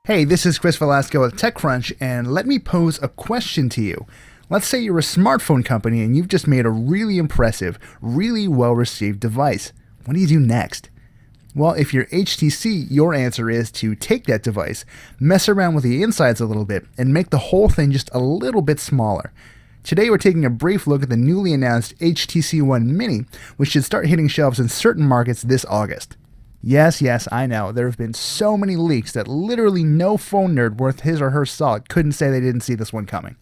Hey, this is Chris Velazco with TechCrunch, and let me pose a question to you. Let's say you're a smartphone company and you've just made a really impressive, really well-received device. What do you do next? Well, if you're HTC, your answer is to take that device, mess around with the insides a little bit, and make the whole thing just a little bit smaller. Today we're taking a brief look at the newly announced HTC One Mini, which should start hitting shelves in certain markets this August. Yes, I know. There have been so many leaks that literally no phone nerd worth his or her salt couldn't say they didn't see this one coming.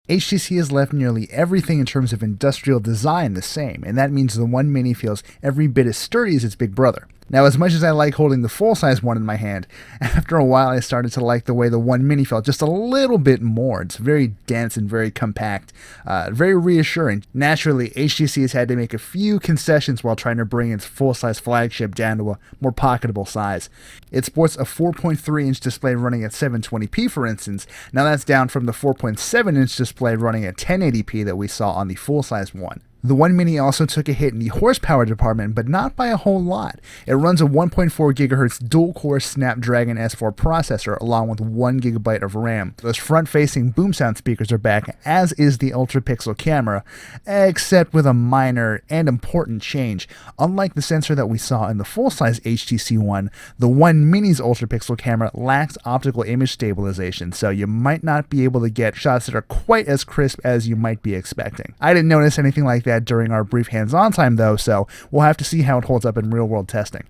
HTC has left nearly everything in terms of industrial design the same, and that means the One Mini feels every bit as sturdy as its big brother. Now, as much as I like holding the full-size one in my hand, after a while I started to like the way the One Mini felt just a little bit more. It's very dense and very compact, very reassuring. Naturally, HTC has had to make a few concessions while trying to bring its full-size flagship down to a more pocketable size. It sports a 4.3-inch display running at 720p, for instance. Now that's down from the 4.7-inch display running at 1080p that we saw on the full-size one. The One Mini also took a hit in the horsepower department, but not by a whole lot. It runs a 1.4 GHz dual-core Snapdragon S4 processor along with 1 GB of RAM. Those front-facing BoomSound speakers are back, as is the Ultrapixel camera, except with a minor and important change. Unlike the sensor that we saw in the full-size HTC One, the One Mini's Ultrapixel camera lacks optical image stabilization, so you might not be able to get shots that are quite as crisp as you might be expecting. I didn't notice anything like that during our brief hands-on time though, so we'll have to see how it holds up in real-world testing.